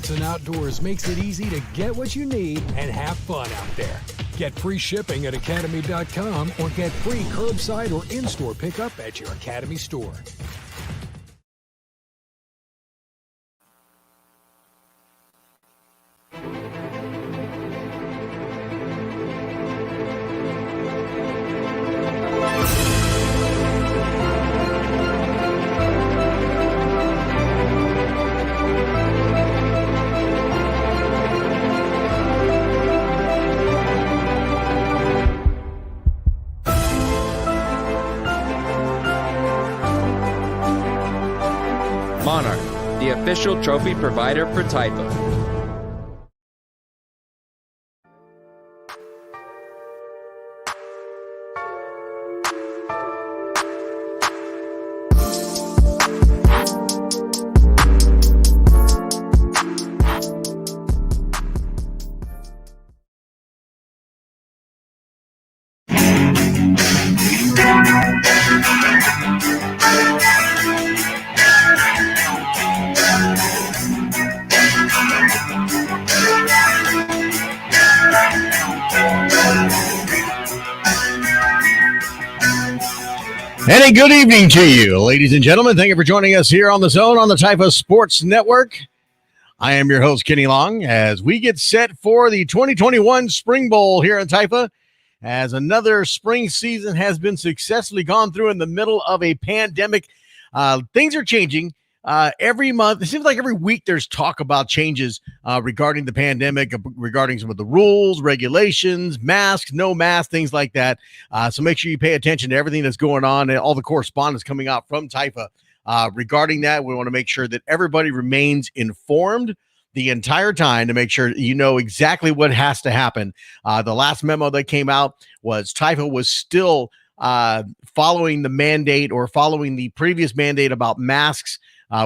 Sports and Outdoors makes it easy to get what you need and have fun out there. Get free shipping at Academy.com or get free curbside or in-store pickup at your Academy store. Monarch, the official trophy provider for Taifa. And a good evening to you, ladies and gentlemen. Thank you for joining us here on the Zone on the Taifa Sports Network. I am your host, Kenny Long, as we get set for the 2021 Spring Bowl here in Taifa, as another spring season has been successfully gone through in the middle of a pandemic. Things are changing every month. It seems like every week there's talk about changes regarding the pandemic, regarding some of the rules, regulations, masks, no masks, things like that. So make sure you pay attention to everything that's going on and all the correspondence coming out from Taifa regarding that. We want to make sure that everybody remains informed the entire time to make sure you know exactly what has to happen. The last memo that came out was Taifa was still following the mandate or following the previous mandate about masks.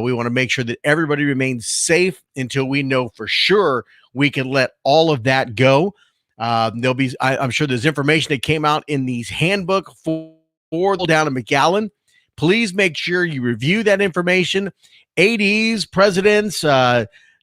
We want to make sure that everybody remains safe until we know for sure we can let all of that go. There'll be, I'm sure there's information that came out in these handbook for down in McAllen. Please make sure you review that information. ADs, presidents,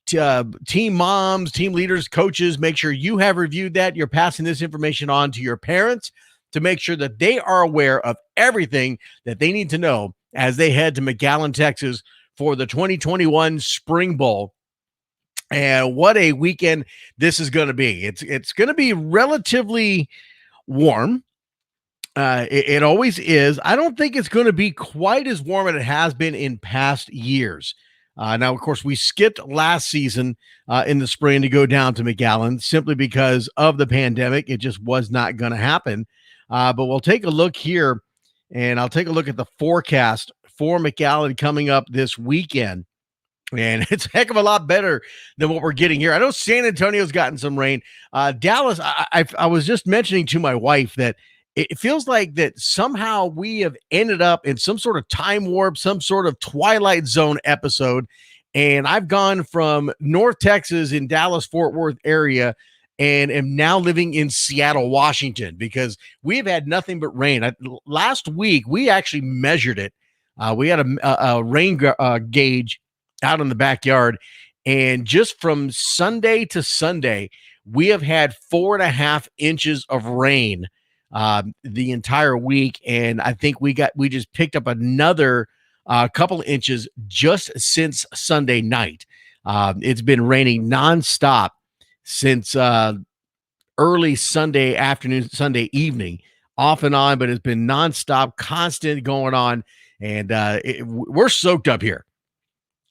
team moms, team leaders, coaches, make sure you have reviewed that. You're passing this information on to your parents to make sure that they are aware of everything that they need to know as they head to McAllen, Texas for the 2021 Spring Bowl. And what a weekend this is going to be. It's going to be relatively warm. It always is. I don't think it's going to be quite as warm as it has been in past years. Now, of course, we skipped last season in the spring to go down to McAllen simply because of the pandemic. It just was not going to happen. But we'll take a look here, and I'll take a look at the forecast for McAllen coming up this weekend. And it's a heck of a lot better than what we're getting here. I know San Antonio's gotten some rain. Dallas, I was just mentioning to my wife that it feels like that somehow we have ended up in some sort of time warp, some sort of Twilight Zone episode. And I've gone from North Texas in Dallas-Fort Worth area and am now living in Seattle, Washington, because we've had nothing but rain. Last week, we actually measured it. We had a rain gauge out in the backyard, and just from Sunday to Sunday, we have had 4.5 inches of rain the entire week, and I think we just picked up another couple inches just since Sunday night. It's been raining nonstop since early Sunday afternoon, Sunday evening, off and on, but it's been nonstop, constant going on. And we're soaked up here.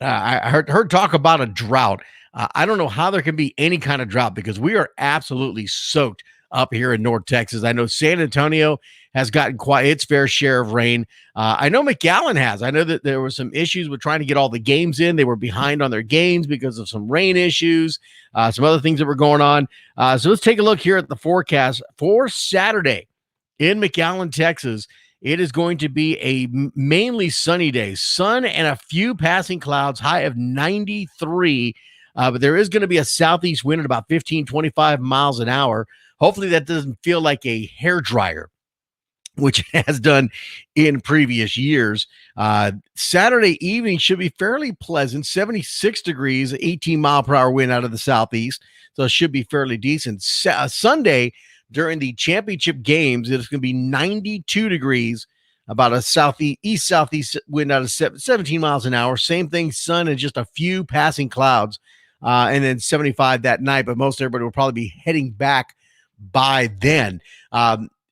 I heard talk about a drought. I don't know how there can be any kind of drought because we are absolutely soaked up here in North Texas. I know San Antonio has gotten quite its fair share of rain. I know McAllen has. I know that there were some issues with trying to get all the games in. They were behind on their games because of some rain issues, some other things that were going on. So let's take a look here at the forecast for Saturday in McAllen, Texas. It is going to be a mainly sunny day, sun and a few passing clouds, high of 93. But there is going to be a southeast wind at about 15, 25 miles an hour. Hopefully that doesn't feel like a hairdryer. which it has done in previous years. Saturday evening should be fairly pleasant, 76 degrees, 18-mile-per-hour wind out of the southeast, so it should be fairly decent. Sunday, during the championship games, it's going to be 92 degrees, about a southeast wind out of 17 miles an hour. Same thing, sun and just a few passing clouds, and then 75 that night, but most everybody will probably be heading back by then.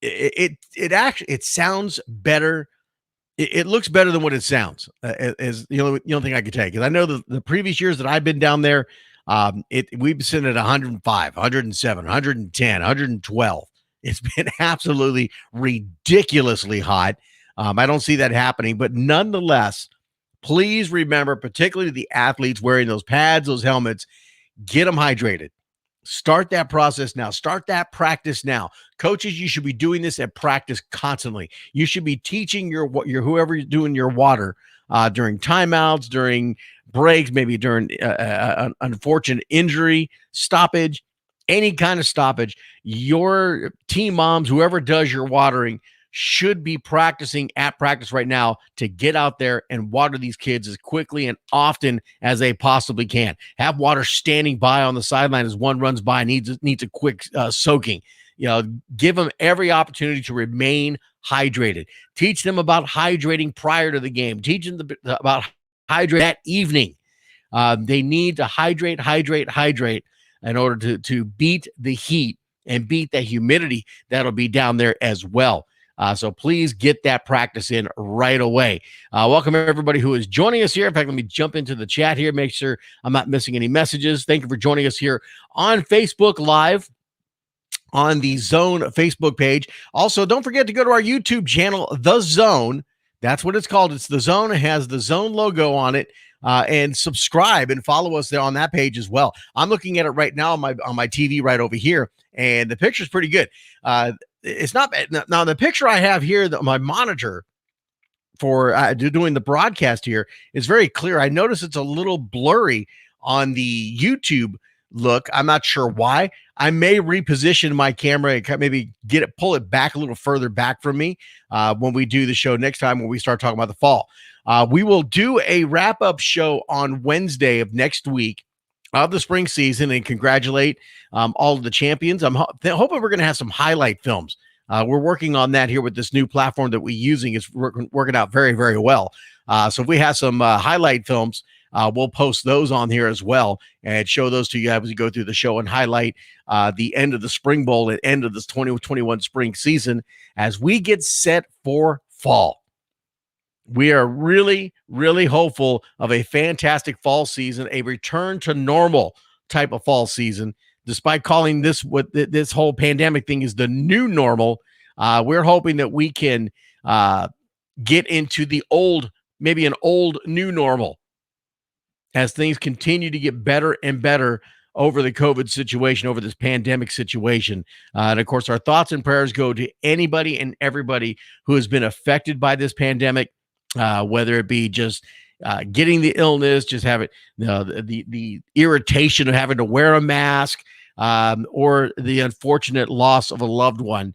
It sounds better. It looks better than what it sounds. Is the only thing I can tell you, because I know the previous years that I've been down there, we've been sitting at 105, 107, 110, 112. It's been absolutely ridiculously hot. I don't see that happening, but nonetheless, please remember, particularly the athletes wearing those pads, those helmets, get them hydrated. Start that process now. Start that practice now. Coaches, you should be doing this at practice constantly. You should be teaching your whoever is doing your water during timeouts, during breaks, maybe during an unfortunate injury, stoppage, any kind of stoppage. Your team moms, whoever does your watering, should be practicing at practice right now to get out there and water these kids as quickly and often as they possibly can. Have water standing by on the sideline as one runs by, needs a quick soaking. Give them every opportunity to remain hydrated. Teach them about hydrating prior to the game. Teach them about hydrate that evening. They need to hydrate in order to beat the heat and beat the humidity that'll be down there as well. So please get that practice in right away. Welcome everybody who is joining us here. In fact, let me jump into the chat here, make sure I'm not missing any messages. Thank you for joining us here on Facebook Live, on the Zone Facebook page. Also, don't forget to go to our YouTube channel, The Zone. That's what it's called. It's The Zone. It has the Zone logo on it. And subscribe and follow us there on that page as well. I'm looking at it right now on my TV right over here, and the picture's pretty good. It's not bad. Now, the picture I have here, my monitor for doing the broadcast here, is very clear. I notice it's a little blurry on the YouTube look. I'm not sure why. I may reposition my camera and maybe pull it back a little further back from me when we do the show next time, when we start talking about the fall. We will do a wrap-up show on Wednesday of next week of the spring season and congratulate all of the champions. I'm hoping we're going to have some highlight films. We're working on that here with this new platform that we're using. It's working out very, very well. So if we have some highlight films, we'll post those on here as well and show those to you as we go through the show and highlight the end of the Spring Bowl and end of this 2021 spring season as we get set for fall. We are really, really hopeful of a fantastic fall season, a return to normal type of fall season. Despite calling this what this whole pandemic thing is the new normal, we're hoping that we can get into the maybe an old new normal as things continue to get better and better over the COVID situation, over this pandemic situation. And of course, our thoughts and prayers go to anybody and everybody who has been affected by this pandemic. Whether it be just getting the illness, just having the irritation of having to wear a mask, or the unfortunate loss of a loved one,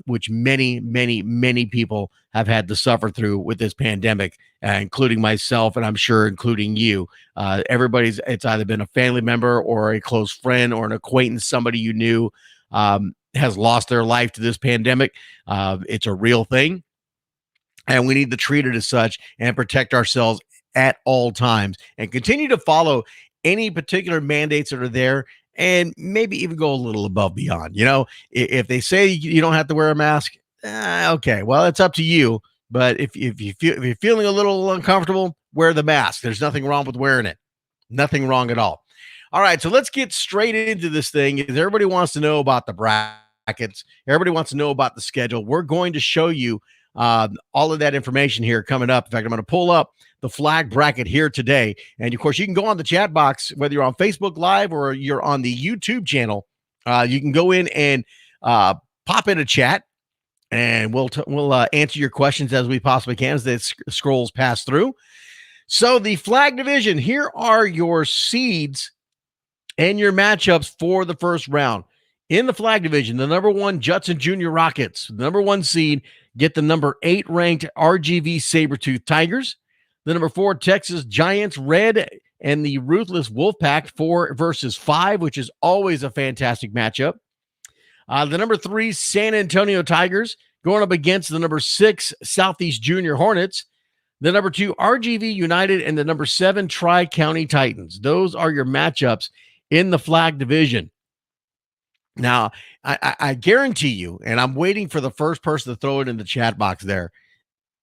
which many, many, many people have had to suffer through with this pandemic, including myself, and I'm sure including you. It's either been a family member or a close friend or an acquaintance, somebody you knew has lost their life to this pandemic. It's a real thing. And we need to treat it as such and protect ourselves at all times and continue to follow any particular mandates that are there and maybe even go a little above beyond. If they say you don't have to wear a mask, okay, well, it's up to you. But if you're feeling a little uncomfortable, wear the mask. There's nothing wrong with wearing it. Nothing wrong at all. All right, so let's get straight into this thing. Everybody wants to know about the brackets. Everybody wants to know about the schedule. We're going to show you all of that information here coming up. In fact, I'm going to pull up the flag bracket here today. And of course, you can go on the chat box, whether you're on Facebook Live or you're on the YouTube channel. You can go in and pop in a chat, and we'll answer your questions as we possibly can as the scrolls pass through. So the flag division, here are your seeds and your matchups for the first round. In the flag division, the number one Judson Junior Rockets, the number one seed, get the number 8 ranked RGV Sabertooth Tigers. The number 4 Texas Giants Red and the Ruthless Wolfpack 4 versus 5, which is always a fantastic matchup. The number 3 San Antonio Tigers going up against the number 6 Southeast Junior Hornets. The number 2 RGV United and the number 7 Tri-County Titans. Those are your matchups in the flag division. Now, I guarantee you, and I'm waiting for the first person to throw it in the chat box there,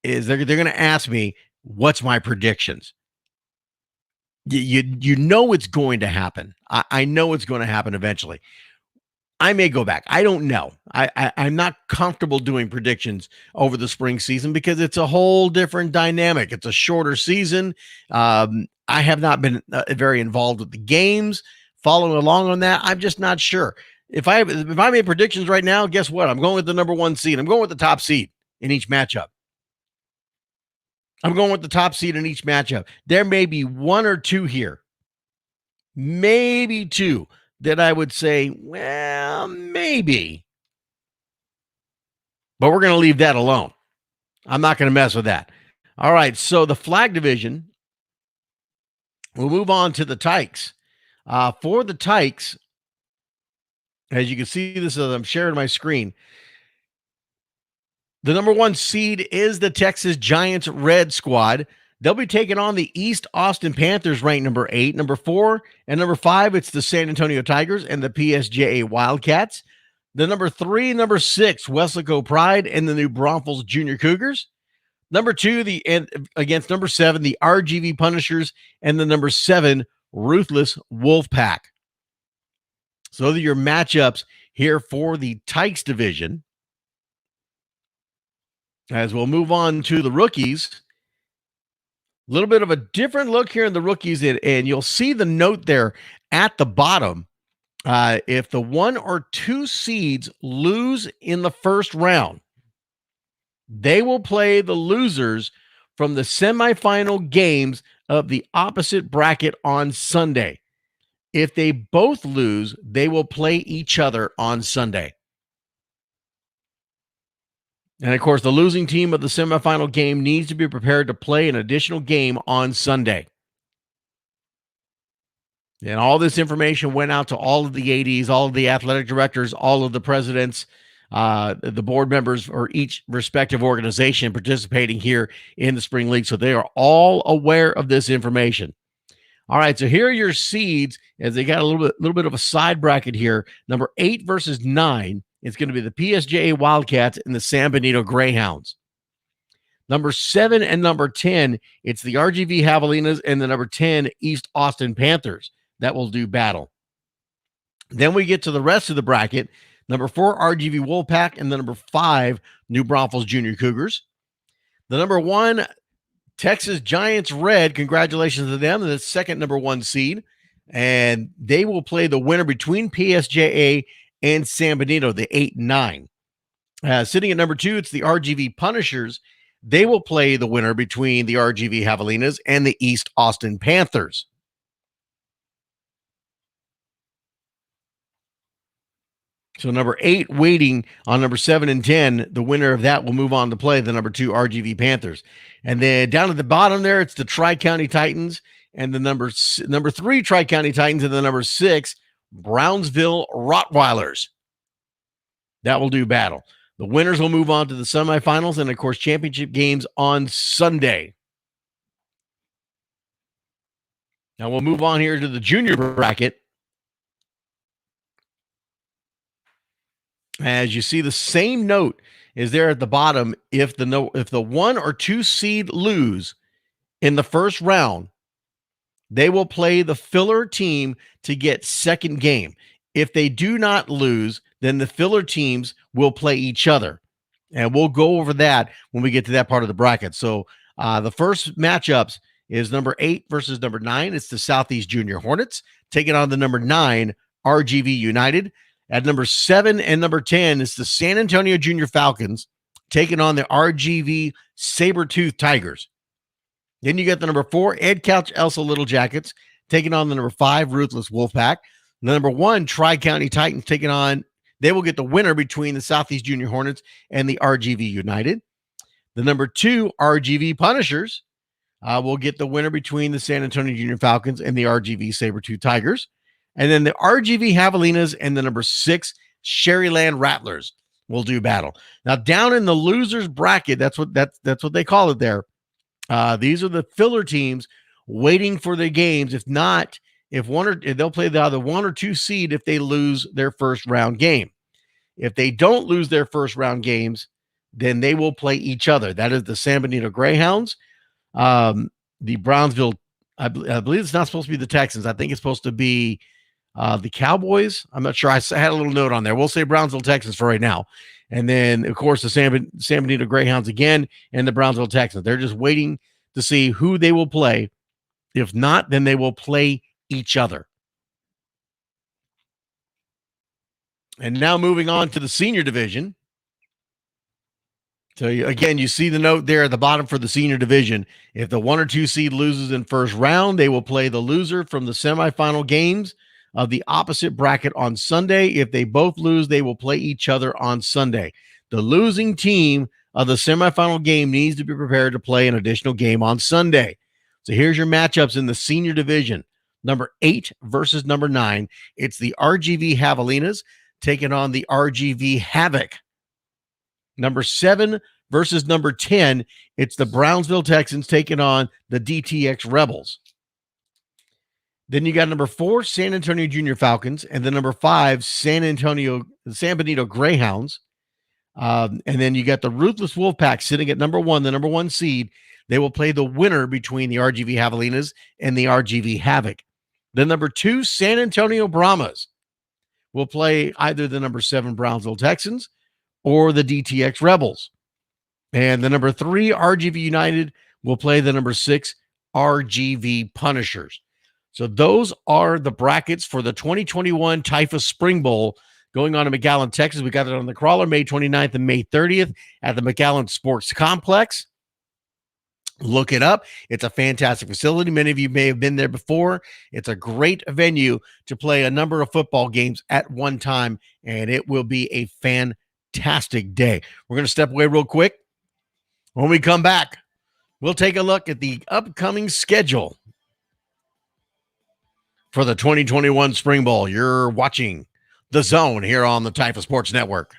is they're going to ask me, what's my predictions? You know it's going to happen. I know it's going to happen eventually. I may go back. I don't know. I'm not comfortable doing predictions over the spring season because it's a whole different dynamic. It's a shorter season. I have not been very involved with the games, following along on that. I'm just not sure. If I made predictions right now, guess what? I'm going with the number 1 seed. I'm going with the top seed in each matchup. I'm going with the top seed in each matchup. There may be 1 or 2 here, maybe 2, that I would say, well, maybe. But we're going to leave that alone. I'm not going to mess with that. All right, so the flag division, we'll move on to the Tykes. For the Tykes, as you can see this as I'm sharing my screen, the number 1 seed is the Texas Giants Red Squad. They'll be taking on the East Austin Panthers, ranked number 8. Number 4 and number 5, it's the San Antonio Tigers and the PSJA Wildcats. The number 3 and number 6, Weslaco Pride and the New Braunfels Junior Cougars. Number 2, against number 7, the RGV Punishers and the number 7, Ruthless Wolfpack. So those are your matchups here for the Tykes division. As we'll move on to the rookies, a little bit of a different look here in the rookies, and you'll see the note there at the bottom. If the 1 or 2 seeds lose in the first round, they will play the losers from the semifinal games of the opposite bracket on Sunday. If they both lose, they will play each other on Sunday. And, of course, the losing team of the semifinal game needs to be prepared to play an additional game on Sunday. And all this information went out to all of the ADs, all of the athletic directors, all of the presidents, the board members for each respective organization participating here in the Spring League. So they are all aware of this information. All right, so here are your seeds as they got a little bit of a side bracket here. Number 8 versus 9. It's going to be the PSJA Wildcats and the San Benito Greyhounds. Number 7 and number 10, it's the RGV Javelinas and the number 10 East Austin Panthers that will do battle. Then we get to the rest of the bracket. Number 4, RGV Wolfpack, and the number 5, New Braunfels Junior Cougars. The number 1, Texas Giants Red, congratulations to them, the second number 1 seed. And they will play the winner between PSJA and San Benito, the 8 and 9. Sitting at number 2, it's the RGV Punishers. They will play the winner between the RGV Javelinas and the East Austin Panthers. So number 8 waiting on number 7 and 10. The winner of that will move on to play the number 2 RGV Panthers. And then down at the bottom there, it's the Tri-County Titans and the number 3 Tri-County Titans and the number 6 Brownsville Rottweilers. That will do battle. The winners will move on to the semifinals and, of course, championship games on Sunday. Now we'll move on here to the junior bracket. As you see, the same note is there at the bottom. If the 1 or 2 seed lose in the first round, they will play the filler team to get second game. If they do not lose, then the filler teams will play each other. And we'll go over that when we get to that part of the bracket. So the first matchups is number 8 versus number 9. It's the Southeast Junior Hornets taking on the number 9 RGV United. At number 7 and number 10, it's the San Antonio Junior Falcons taking on the RGV Sabertooth Tigers. Then you get the number 4 Ed Couch Elsa Little Jackets taking on the number 5 Ruthless Wolfpack. The number 1 Tri-County Titans taking on They will get the winner between the Southeast Junior Hornets and the RGV United. The number 2 RGV Punishers will get the winner between the San Antonio Junior Falcons and the RGV Sabretooth Tigers. And then the RGV Javelinas and the number 6 Sherryland Rattlers will do battle. Now, down in the losers bracket, that's what they call it there. These are the filler teams waiting for their games. If not, they'll play the either 1 or 2 seed if they lose their first round game. If they don't lose their first round games, then they will play each other. That is the San Benito Greyhounds, the Brownsville. I believe it's not supposed to be the Texans. I think it's supposed to be the Cowboys. I'm not sure. I had a little note on there. We'll say Brownsville Texans for right now. And then, of course, the San Benito Greyhounds again and the Brownsville Texans. They're just waiting to see who they will play. If not, then they will play each other. And now moving on to the senior division. So again, you see the note there at the bottom for the senior division. If the 1 or 2 seed loses in first round, they will play the loser from the semifinal games of the opposite bracket on Sunday. If they both lose, they will play each other on Sunday. The losing team of the semifinal game needs to be prepared to play an additional game on Sunday. So here's your matchups in the senior division. Number 8 versus number 9. It's the RGV Javelinas taking on the RGV Havoc. Number 7 versus number 10. It's the Brownsville Texans taking on the DTX Rebels. Then you got number 4, San Antonio Junior Falcons, and the number 5, San Benito Greyhounds. And then you got the Ruthless Wolfpack sitting at number 1, the number 1 seed. They will play the winner between the RGV Javelinas and the RGV Havoc. The number 2, San Antonio Brahmas will play either the number 7 Brownsville Texans or the DTX Rebels. And the number 3, RGV United, will play the number 6, RGV Punishers. So those are the brackets for the 2021 Typhus Spring Bowl going on in McAllen, Texas. We got it on the crawler May 29th and May 30th at the McAllen Sports Complex. Look it up. It's a fantastic facility. Many of you may have been there before. It's a great venue to play a number of football games at one time, and it will be a fantastic day. We're going to step away real quick. When we come back, we'll take a look at the upcoming schedule for the 2021 Spring Bowl. You're watching The Zone here on the Typhus Sports Network.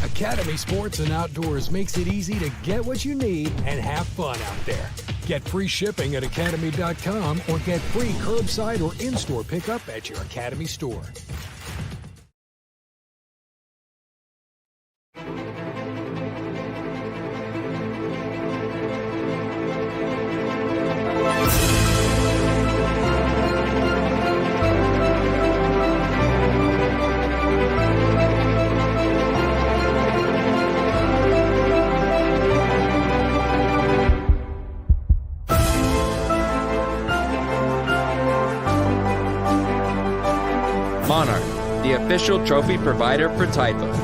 Academy Sports and Outdoors makes it easy to get what you need and have fun out there. Get free shipping at academy.com or get free curbside or in-store pickup at your Academy store. Monarch, the official trophy provider for Typhus.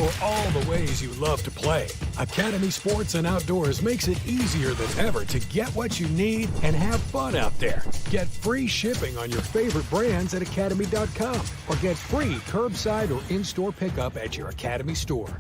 for all the ways you love to play. Academy Sports and Outdoors makes it easier than ever to get what you need and have fun out there. Get free shipping on your favorite brands at Academy.com or get free curbside or in-store pickup at your Academy store.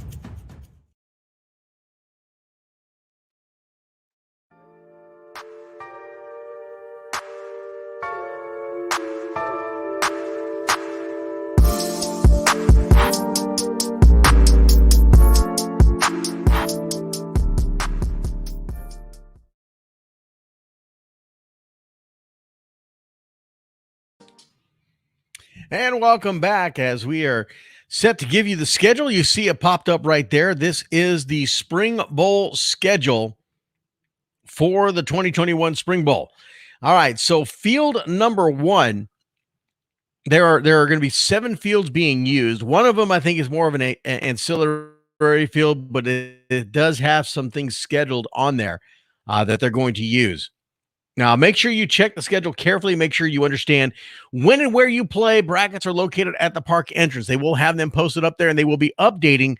And welcome back as we are set to give you the schedule. You see it popped up right there. This is the Spring Bowl schedule for the 2021 Spring Bowl. All right, so field number 1, there are going to be 7 fields being used. One of them I think is more of an ancillary field, but it does have some things scheduled on there that they're going to use. Now, make sure you check the schedule carefully. Make sure you understand when and where you play. Brackets are located at the park entrance. They will have them posted up there, and they will be updating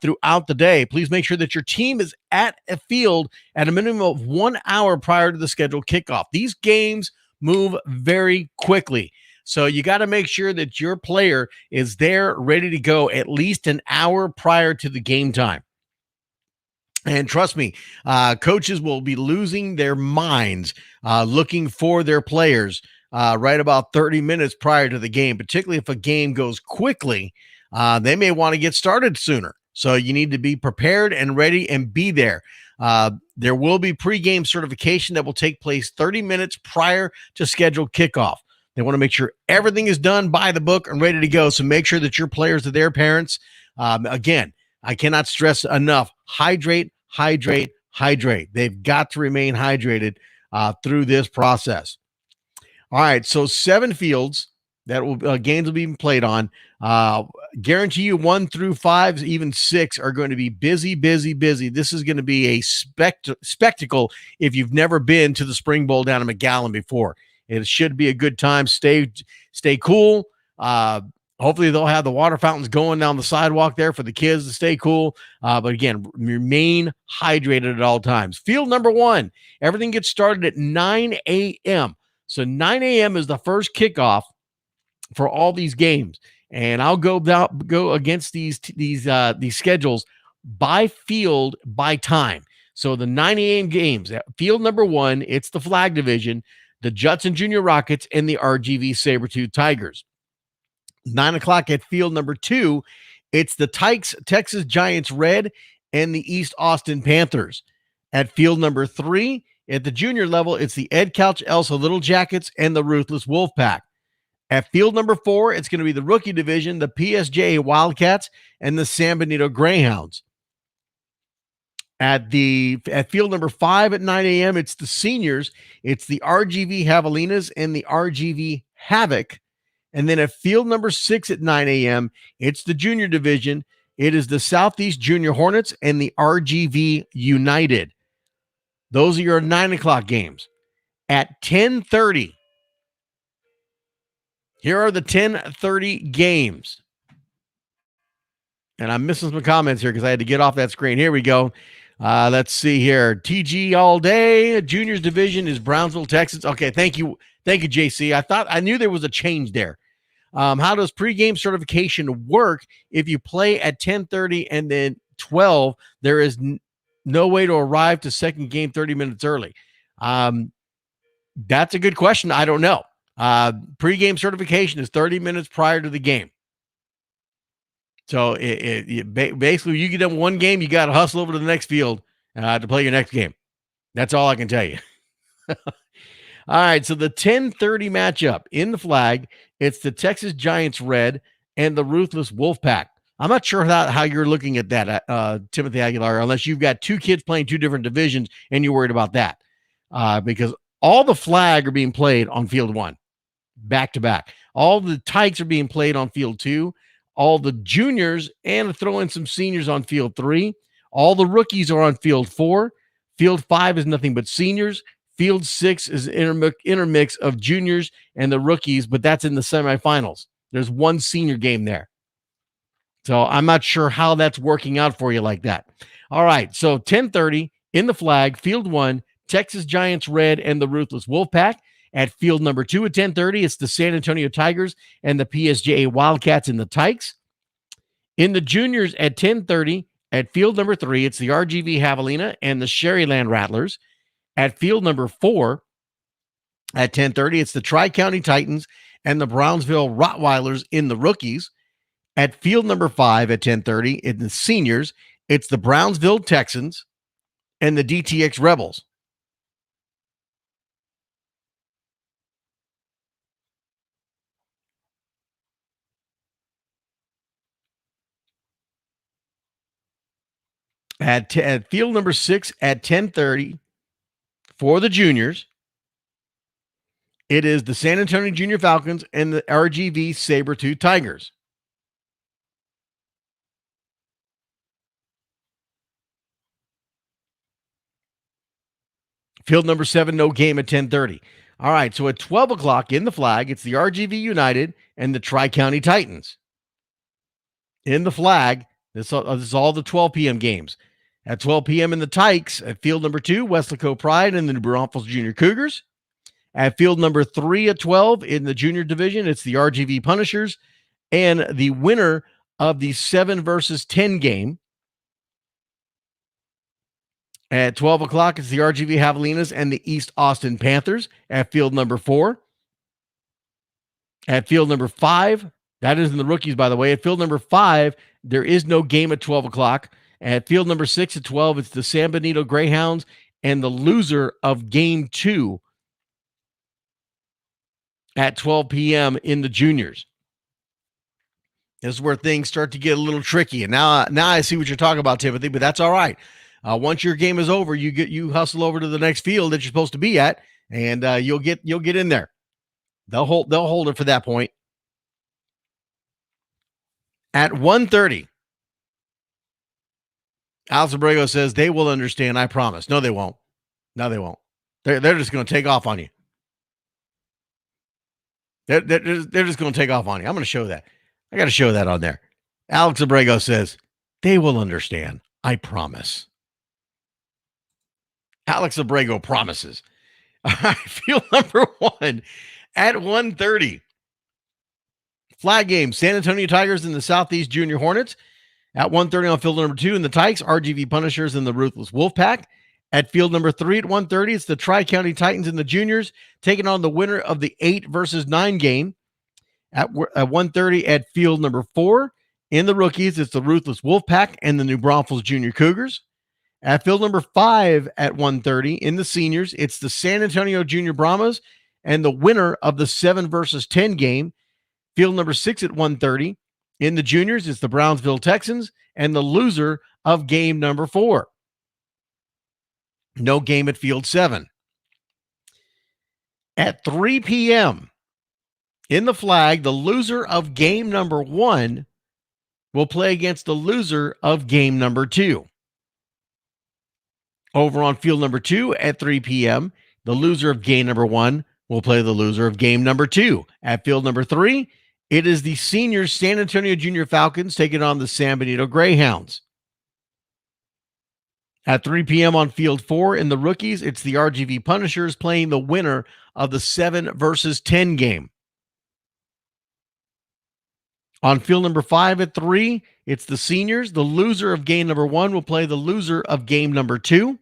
throughout the day. Please make sure that your team is at a field at a minimum of 1 hour prior to the scheduled kickoff. These games move very quickly, so you got to make sure that your player is there ready to go at least an hour prior to the game time. And trust me, coaches will be losing their minds looking for their players right about 30 minutes prior to the game, particularly if a game goes quickly. They may want to get started sooner. So you need to be prepared and ready and be there. There will be pregame certification that will take place 30 minutes prior to scheduled kickoff. They want to make sure everything is done by the book and ready to go. So make sure that your players are their parents. Again, I cannot stress enough, hydrate, hydrate, hydrate. They've got to remain hydrated through this process. All right, so 7 fields that will games will be played on. Guarantee you 1 through 5, even 6 are going to be busy, busy, busy. This is going to be a spectacle if you've never been to the Spring Bowl down in McAllen before. It should be a good time. Stay cool. Hopefully they'll have the water fountains going down the sidewalk there for the kids to stay cool. But again, remain hydrated at all times. Field number 1, everything gets started at 9 a.m. So 9 a.m. is the first kickoff for all these games. And I'll go against these schedules by field by time. So the 9 a.m. games, field number 1, it's the Flag Division, the Judson Junior Rockets, and the RGV Sabertooth Tigers. 9 o'clock at field number 2, it's the Texas Giants Red and the East Austin Panthers. At field number 3, at the junior level, it's the Ed Couch Elsa Little Jackets and the Ruthless Wolfpack. At field number 4, it's going to be the rookie division, the PSJ Wildcats and the San Benito Greyhounds. At field number 5 at 9 a.m., it's the seniors. It's the RGV Javelinas and the RGV Havoc. And then at field number 6 at 9 a.m., it's the junior division. It is the Southeast Junior Hornets and the RGV United. Those are your 9 o'clock games. At 10:30, here are the 10:30 games. And I'm missing some comments here because I had to get off that screen. Here we go. Let's see here. TG all day. Juniors division is Brownsville, Texas. Okay, thank you. Thank you, JC. I knew there was a change there. How does pregame certification work if you play at 10:30 and then 12? There is no way to arrive to second game 30 minutes early. That's a good question. I don't know. Pregame certification is 30 minutes prior to the game. So basically, you get done one game, you got to hustle over to the next field to play your next game. That's all I can tell you. All right, so the 10:30 matchup in the Flag, it's the Texas Giants Red and the Ruthless Wolfpack. I'm not sure how you're looking at that, Timothy Aguilar, unless you've got 2 kids playing 2 different divisions and you're worried about that. Because all the Flag are being played on field 1, back to back. All the Tykes are being played on field 2. All the juniors and throw in some seniors on field 3. All the rookies are on field 4. Field 5 is nothing but seniors. Field 6 is intermix of juniors and the rookies, but that's in the semifinals. There's one senior game there. So I'm not sure how that's working out for you like that. All right, so 10:30 in the Flag, Field 1, Texas Giants Red and the Ruthless Wolfpack. At field number 2 at 10:30, it's the San Antonio Tigers and the PSJA Wildcats in the Tykes. In the juniors at 10:30, at field number 3, it's the RGV Javelina and the Sherryland Rattlers. At field number 4, at 10:30, it's the Tri-County Titans and the Brownsville Rottweilers in the Rookies. At field number 5 at 10:30, in the seniors, it's the Brownsville Texans and the DTX Rebels. At field number 6 at 10:30 for the juniors, it is the San Antonio Junior Falcons and the RGV Sabertooth Tigers. Field number 7, no game at 10:30. All right, so at 12 o'clock in the Flag, it's the RGV United and the Tri-County Titans. In the Flag, this is all the 12 p.m. games. At 12 p.m. in the Tykes, at field number 2, Weslaco Pride and the New Braunfels Junior Cougars. At field number 3 at 12 in the junior division, it's the RGV Punishers and the winner of the 7 versus 10 game. At 12 o'clock, it's the RGV Javelinas and the East Austin Panthers at field number 4. At field number 5, that is in the Rookies, by the way. At field number 5, there is no game at 12 o'clock. At field number 6 at 12, it's the San Benito Greyhounds and the loser of game 2 at 12 p.m. in the juniors. This is where things start to get a little tricky. And now I see what you're talking about, Timothy, but that's all right. Once your game is over, you hustle over to the next field that you're supposed to be at, and you'll get in there. They'll hold it for that point. At 1:30, Alex Abrego says they will understand. I promise. No, they won't. No, they won't. They're just going to take off on you. They're just going to take off on you. I'm going to show that. I got to show that on there. Alex Abrego says they will understand. I promise. Alex Abrego promises. All right, field number 1 at 1:30. Flag game, San Antonio Tigers and the Southeast Junior Hornets. At 1:30 on field number 2 in the Tykes, RGV Punishers and the Ruthless Wolfpack. At field number 3 at 1:30, it's the Tri-County Titans and the Juniors taking on the winner of the 8 versus 9 game. At 1:30 at field number 4 in the Rookies, it's the Ruthless Wolfpack and the New Braunfels Junior Cougars. At field number 5 at 1:30 in the Seniors, it's the San Antonio Junior Brahmas and the winner of the 7 versus 10 game. Field number 6 at 1:30 in the Juniors, it's the Brownsville Texans and the loser of game number 4. No game at field 7. At 3 p.m. in the Flag, the loser of game number 1 will play against the loser of game number 2. Over on field number 2 at 3 p.m., the loser of game number 1 will play the loser of game number 2. At field number 3, it is the senior San Antonio Junior Falcons taking on the San Benito Greyhounds. At 3 p.m. on field 4 in the Rookies, it's the RGV Punishers playing the winner of the 7 versus 10 game. On field number 5 at 3, it's the Seniors. The loser of game number 1 will play the loser of game number 2.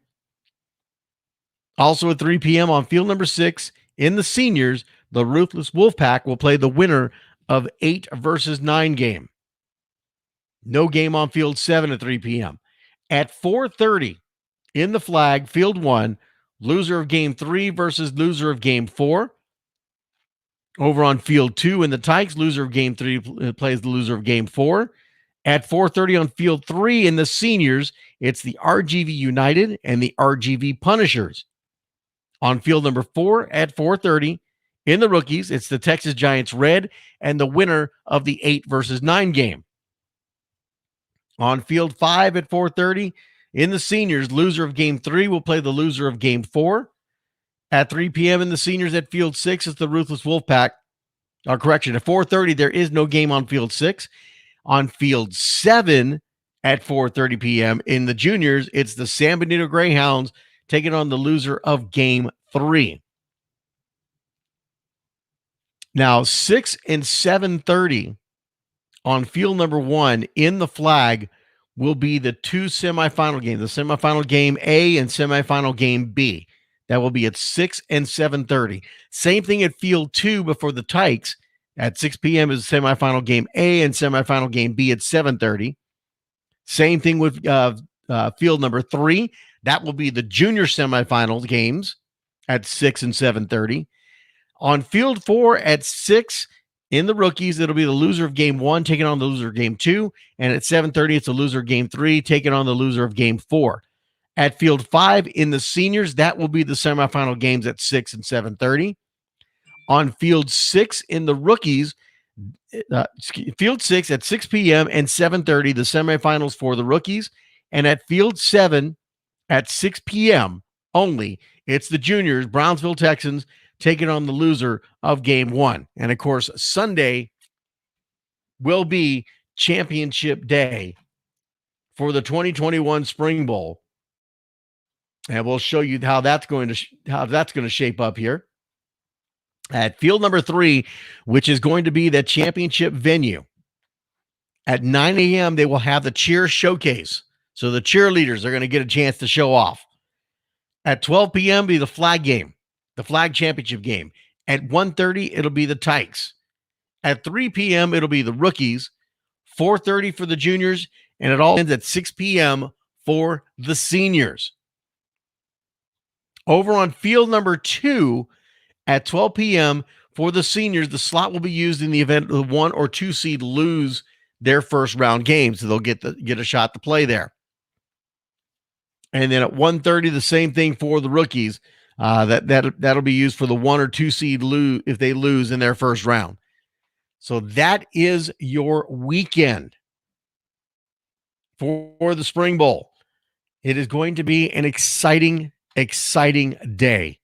Also at 3 p.m. on field number 6, in the Seniors, the Ruthless Wolfpack will play the winner of 8 versus 9 game. No game on field 7 at 3 p.m. At 4:30 in the Flag, field 1, loser of game 3 versus loser of game 4. Over on field 2 in the Tykes, loser of game 3 plays the loser of game 4. At 4:30 on field 3 in the Seniors, it's the RGV United and the RGV Punishers. On field number 4 at 4:30 in the Rookies, it's the Texas Giants Red and the winner of the 8 versus 9 game. On field 5 at 4:30 in the Seniors, loser of game 3 will play the loser of game 4. At 3 p.m. in the Seniors at field 6, it's the Ruthless Wolfpack. At 4:30, there is no game on field 6. On Field 7 at 4:30 p.m. In the juniors, it's the San Benito Greyhounds taking on the loser of Game 3. Now, 6 and 7:30 on field number 1 in the flag will be the two semifinal games, the semifinal game A and semifinal game B. That will be at 6 and 7:30. Same thing at field 2 before the Tykes at 6 p.m. is semifinal game A and semifinal game B at 7:30. Same thing with field number 3. That will be the junior semifinals games at 6 and 7:30. On field 4 at 6 in the rookies, it'll be the loser of game 1 taking on the loser of game 2. And at 7:30, it's the loser of game 3 taking on the loser of game 4. At field 5 in the seniors, that will be the semifinal games at 6 and 7:30. On field 6 in the rookies, field 6 at 6 p.m. and 7:30, the semifinals for the rookies. And at field 7 at 6 p.m. only, it's the juniors, Brownsville Texans, taking on the loser of game 1. And of course, Sunday will be championship day for the 2021 Spring Bowl. And we'll show you how that's going to shape up here. At field number 3, which is going to be the championship venue, at 9 a.m., they will have the cheer showcase. So the cheerleaders are going to get a chance to show off. At 12 p.m., be the flag game, the flag championship game. At 1:30, it'll be the Tykes. At 3 p.m., it'll be the rookies. 4:30 for the juniors, and it all ends at 6 p.m. for the seniors. Over on field number 2, at 12 p.m. for the seniors, the slot will be used in the event the 1 or 2 seed lose their first round game, so they'll get a shot to play there. And then at 1:30, the same thing for the rookies. That'll be used for the 1 or 2 seed if they lose in their first round. So that is your weekend for the Spring Bowl. It is going to be an exciting day.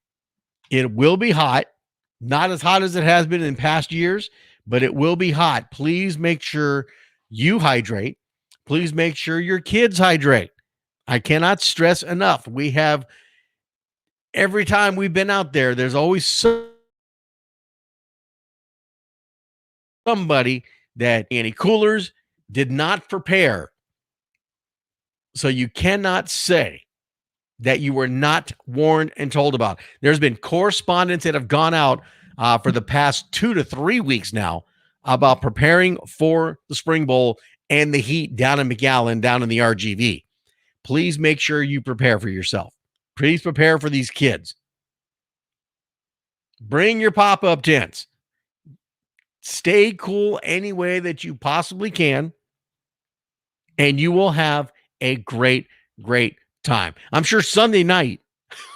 It will be hot, not as hot as it has been in past years, but it will be hot. Please make sure you hydrate. Please make sure your kids hydrate. I cannot stress enough. We have, every time we've been out there, there's always somebody that any coolers did not prepare. So you cannot say that you were not warned and told about. There's been correspondence that have gone out for the past 2 to 3 weeks now about preparing for the Spring Bowl and the heat down in McAllen, down in the RGV. Please make sure you prepare for yourself. Please prepare for these kids. Bring your pop-up tents. Stay cool any way that you possibly can, and you will have a great time. I'm sure Sunday night,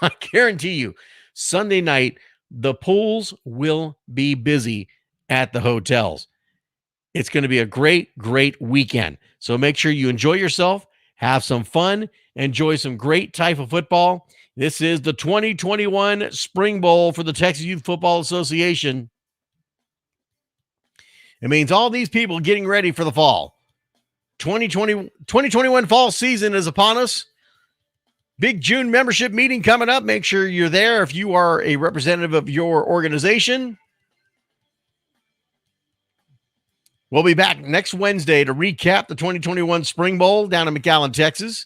I guarantee you, Sunday night, the pools will be busy at the hotels. It's going to be a great weekend. So make sure you enjoy yourself, have some fun, enjoy some great type of football. This is the 2021 Spring Bowl for the Texas Youth Football Association. It means all these people getting ready for the fall. 2021 fall season is upon us. Big June membership meeting coming up. Make sure you're there if you are a representative of your organization. We'll be back next Wednesday to recap the 2021 Spring Bowl down in McAllen, Texas.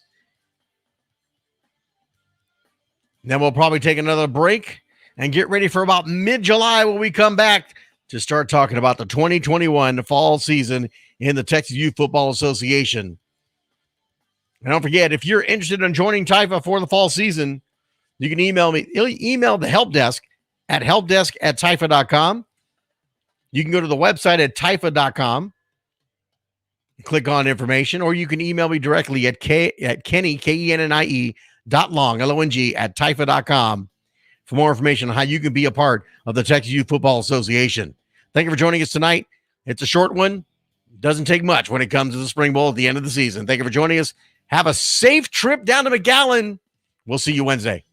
Then we'll probably take another break and get ready for about mid-July when we come back to start talking about the 2021 fall season in the Texas Youth Football Association. And don't forget, if you're interested in joining TIFA for the fall season, you can email me. Email the help desk at helpdesk@tifa.com. You can go to the website at tifa.com, click on information, or you can email me directly at Kenny, KENNIE, .long, LONG, at tifa.com for more information on how you can be a part of the Texas Youth Football Association. Thank you for joining us tonight. It's a short one. Doesn't take much when it comes to the Spring Bowl at the end of the season. Thank you for joining us. Have a safe trip down to McAllen. We'll see you Wednesday.